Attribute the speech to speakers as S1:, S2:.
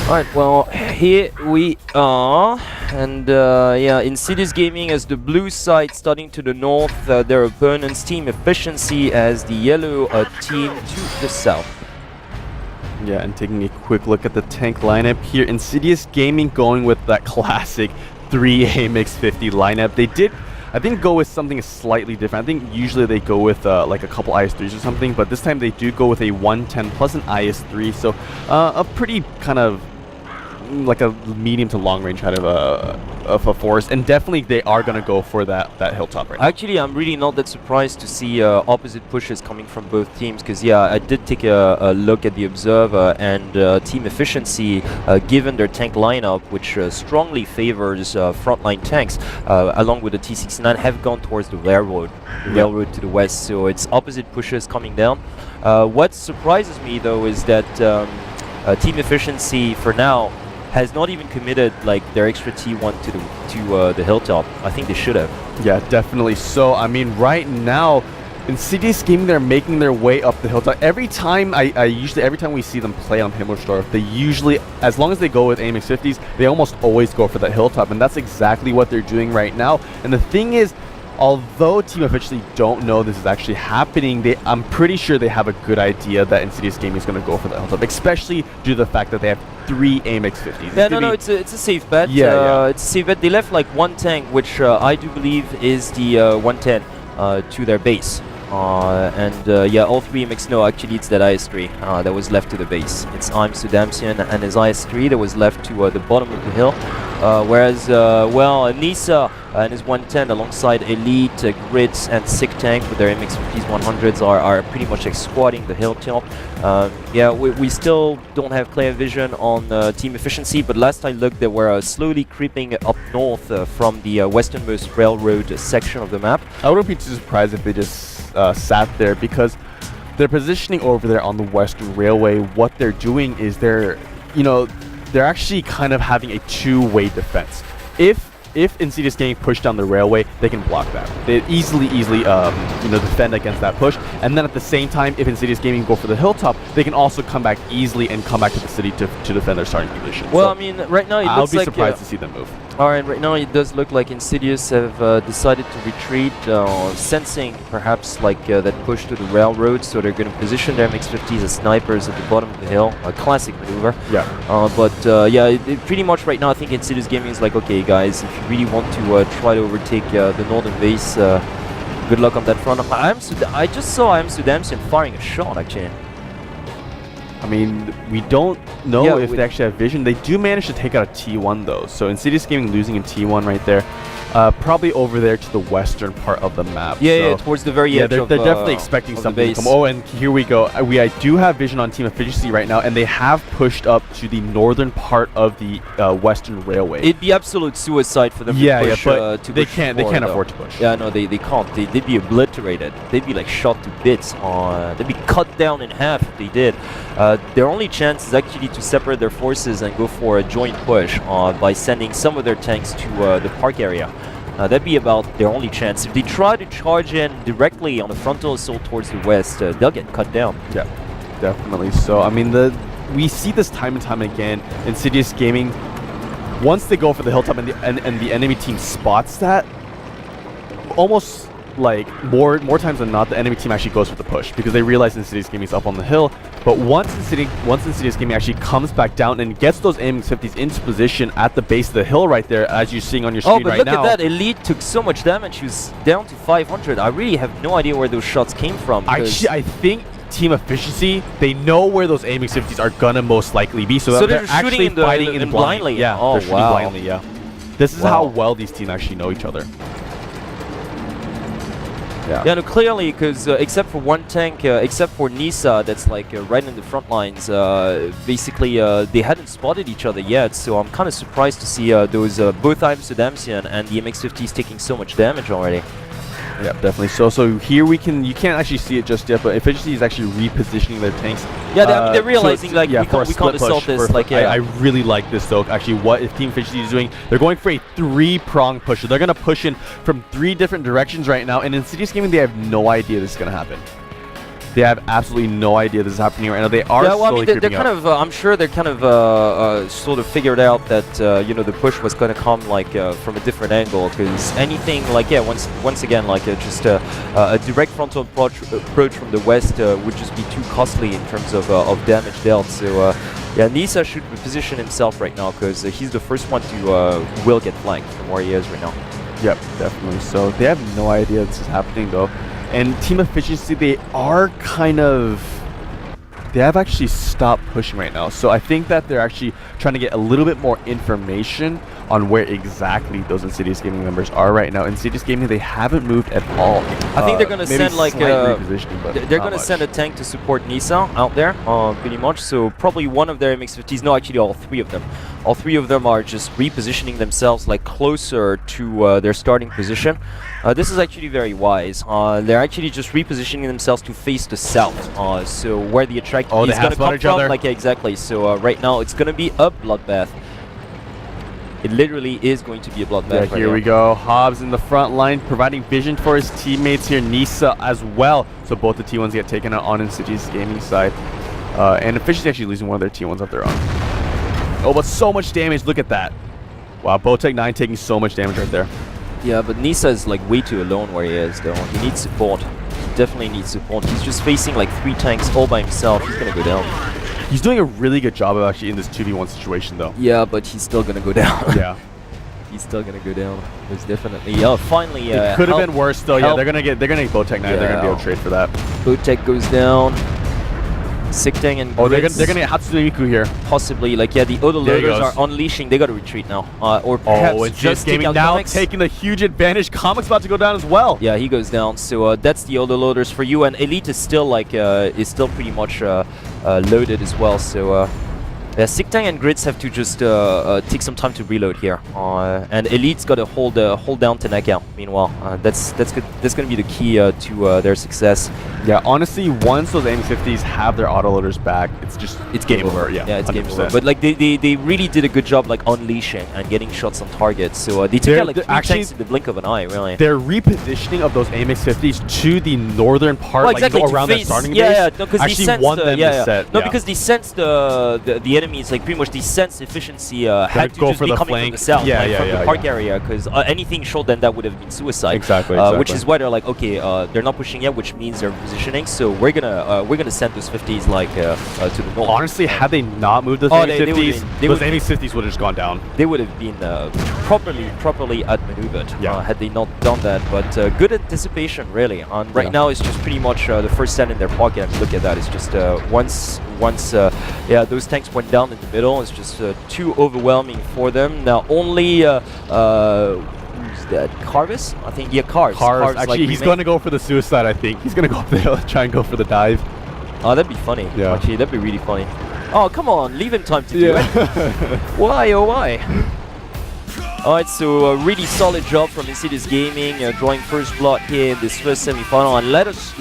S1: Alright, well, here we are, and yeah, Insidious Gaming as the blue side starting to the north, their opponent's team Efficiency as the yellow team to the south.
S2: Yeah, and taking a quick look at the tank lineup here, Insidious Gaming going with that classic 3 AMX50 lineup. They did, I think, go with something slightly different. I think usually they go with like a couple IS3s or something, but this time they do go with a 110 plus an IS3, so a pretty kind of like a medium to long range kind of a force, and definitely they are going to go for that hilltop right now.
S1: Actually, I'm really not that surprised to see opposite pushes coming from both teams, because yeah, I did take a look at the observer, and Team Efficiency, given their tank lineup, which strongly favors frontline tanks, along with the T69, have gone towards the railroad to the west, so it's opposite pushes coming down. What surprises me though is that Team Efficiency for now has not even committed like their extra T1 to the hilltop. I think they should have.
S2: Yeah, definitely. So I mean, right now, Insidious Gaming, they're making their way up the hilltop. Every time every time we see them play on Himmelsdorf, they usually, as long as they go with AMX50s, they almost always go for the hilltop, and that's exactly what they're doing right now. And the thing is, although Team Officially don't know this is actually happening, I'm pretty sure they have a good idea that Insidious Gaming is going to go for the hilltop, especially due to the fact that they have 3 AMX50s.
S1: Yeah, no, it's a safe bet.
S2: Yeah,
S1: it's a safe bet. They left like one tank, which I do believe is the 110 to their base. Yeah, all 3 AMX, no, actually it's that IS3 that was left to the base. It's Sudamsian and his IS3 that was left to the bottom of the hill. Whereas, well, Nisa and his 110 alongside Elite, Grits and Sick Tank with their MX-50s 100s are pretty much like squatting the hilltop. Yeah, we still don't have clear vision on Team Efficiency, but last I looked they were slowly creeping up north from the westernmost railroad section of the map.
S2: I wouldn't be too surprised if they just sat there, because they're positioning over there on the Western Railway. What they're doing is they're actually kind of having a two-way defense. If Insidious Gaming push down the railway, they can block that. They easily defend against that push. And then at the same time, if Insidious Gaming go for the hilltop, they can also come back easily and come back to the city to defend their starting position.
S1: Well,
S2: so
S1: I mean, right now it
S2: I'll
S1: looks
S2: be
S1: like
S2: surprised to see them move.
S1: Alright, right now it does look like Insidious have decided to retreat, sensing perhaps like that push to the railroad, so they're going to position their MX-50s as snipers at the bottom of the hill. A classic maneuver.
S2: Yeah.
S1: Yeah, pretty much right now I think Insidious Gaming is like, okay guys, if you really want to try to overtake the northern base, good luck on that front. I just saw Sudamsian firing a shot actually.
S2: I mean, we don't know if they actually have vision. They do manage to take out a T1 though, so Insidious Gaming losing in T1 right there. Probably over there to the western part of the map.
S1: Yeah, towards the very edge
S2: they're definitely expecting something to come. Oh, and here we go. I do have vision on Team Efficiency right now, and they have pushed up to the northern part of the Western Railway.
S1: It'd be absolute suicide for them to push. But
S2: they can't afford to push.
S1: Yeah, no, they can't. They'd be obliterated. They'd be like shot to bits. They'd be cut down in half if they did. Their only chance is actually to separate their forces and go for a joint push by sending some of their tanks to the park area. That'd be about their only chance. If they try to charge in directly on a frontal assault towards the west, they'll get cut down.
S2: Yeah, definitely. So, I mean, we see this time and time again. Insidious Gaming, once they go for the hilltop and the enemy team spots that, almost like more times than not, the enemy team actually goes for the push, because they realize Insidious Gaming is up on the hill. But once Insidious Gaming actually comes back down and gets those AMX-50s into position at the base of the hill right there, as you're seeing on your screen right now.
S1: Oh, but look at that. Elite took so much damage. She was down to 500. I really have no idea where those shots came from.
S2: Actually, I think Team Efficiency, they know where those AMX-50s are gonna most likely be, so they're actually fighting in blindly. Yeah,
S1: oh,
S2: they're shooting blindly. Yeah, this is how well these teams actually know each other.
S1: Yeah, no, clearly, because except for one tank, except for Nisa, that's like right in the front lines, basically they hadn't spotted each other yet, so I'm kind of surprised to see those both Sudamsian and the MX-50s taking so much damage already.
S2: Yeah, definitely. So here you can't actually see it just yet, but Efficiency is actually repositioning their tanks.
S1: Yeah, I mean, they're realizing like we can't assault this.
S2: I really like this though. Actually, what if Team Efficiency is doing? They're going for a 3-prong push. So they're gonna push in from 3 different directions right now. And in Insidious Gaming, they have no idea this is gonna happen. They have absolutely no idea this is happening right now. They are
S1: yeah, well, I mean,
S2: slowly
S1: they're
S2: creeping
S1: kind
S2: up.
S1: of. I'm sure they're kind of sort of figured out that you know, the push was going to come like from a different angle, because anything like, yeah, once again, like just a direct frontal approach from the west would just be too costly in terms of damage dealt. So yeah, Nisa should position himself right now, because he's the first one to will get flanked from where he is right now.
S2: Yep, definitely. So they have no idea this is happening though. And team efficiency, they are kind of... They have actually stopped pushing right now. So I think that they're actually trying to get a little bit more information on where exactly those Insidious Gaming members are right now. Insidious Gaming, they haven't moved at all.
S1: I think they're gonna send like
S2: they're
S1: they're gonna send a tank to support Nisa out there, pretty much. So probably one of their MX-50s. No, actually all three of them. All three of them are just repositioning themselves like closer to their starting position. This is actually very wise. They're actually just repositioning themselves to face the south. So where the attract is gonna come from. Like, yeah, exactly. So right now it's gonna be a bloodbath. It literally is going to be a bloodbath.
S2: Yeah,
S1: right
S2: here
S1: now.
S2: we go. Hobbs in the front line, providing vision for his teammates here. Nisa as well. So both the T1s get taken out on Insidious Gaming side. And Efficiency actually losing one of their T1s of their own. Oh, but so much damage. Look at that. Wow, Bowtech 9 taking so much damage right there.
S1: Yeah, but Nisa is like way too alone where he is, though. He needs support. He definitely needs support. He's just facing like 3 tanks all by himself. He's gonna go down.
S2: He's doing a really good job of actually in this 2v1 situation, though.
S1: Yeah, but he's still gonna go down.
S2: Yeah.
S1: He's still gonna go down. There's definitely. Finally.
S2: It could have been worse, though. Yeah, they're gonna get Bowtech 9.
S1: Yeah.
S2: They're gonna be able to trade for that.
S1: Bowtech goes down. Siktang and
S2: Oh, they're
S1: Grits
S2: gonna get Hatsune Miku here.
S1: possibly. Like, yeah, the auto
S2: There he
S1: loaders
S2: goes.
S1: are unleashing. They gotta retreat now. Or perhaps
S2: Oh, it's
S1: just take
S2: Gaming
S1: out
S2: now
S1: Comics.
S2: taking the huge advantage. Comics about to go down as well.
S1: Yeah, he goes down. So that's the auto loaders for you, and Elite is still like pretty much loaded as well. So yeah, Siktang and Grits have to just take some time to reload here, and Elite's got to hold down Tanaka. Meanwhile, that's good. That's gonna be the key to their success.
S2: Yeah, honestly, once those M50s have their autoloaders back, it's game over. Yeah,
S1: it's
S2: 100%.
S1: game over. But like they really did a good job like unleashing and getting shots on target. So they took out like 3 tanks in the blink of an eye, really.
S2: Their repositioning of those AMX-50s to the northern part,
S1: well, exactly,
S2: like around the starting base,
S1: no, because
S2: actually won them the set.
S1: No, because they sensed the enemies, like pretty much they sensed efficiency had to
S2: go
S1: just
S2: for
S1: be
S2: the
S1: coming
S2: flank.
S1: from the south,
S2: Yeah,
S1: like
S2: yeah,
S1: from
S2: yeah,
S1: the park
S2: yeah.
S1: area, because anything short than that would have been suicide.
S2: Exactly.
S1: Which is why they're like, okay, they're not pushing yet, which means they're positioning. So we're gonna send those 50s like to the north.
S2: Honestly, had they not moved those AMX-50s, those AMX-50s would have just gone down.
S1: They would have been properly outmaneuvered had they not done that. But good anticipation, really. And right now, it's just pretty much the first stand in their pocket. I mean, look at that. It's just once those tanks went down in the middle, it's just too overwhelming for them. Now only who's that? Carvis? I think, yeah, Carves.
S2: Actually,
S1: like,
S2: he's going to go for the suicide, I think. He's going to go up there, try and go for the dive.
S1: Oh, that'd be funny.
S2: Yeah.
S1: Actually, that'd be really funny. Oh, come on, leave him time to do it. Why, oh why? Alright, so a really solid job from Insidious Gaming, drawing first blood here in this first semi-final, and let us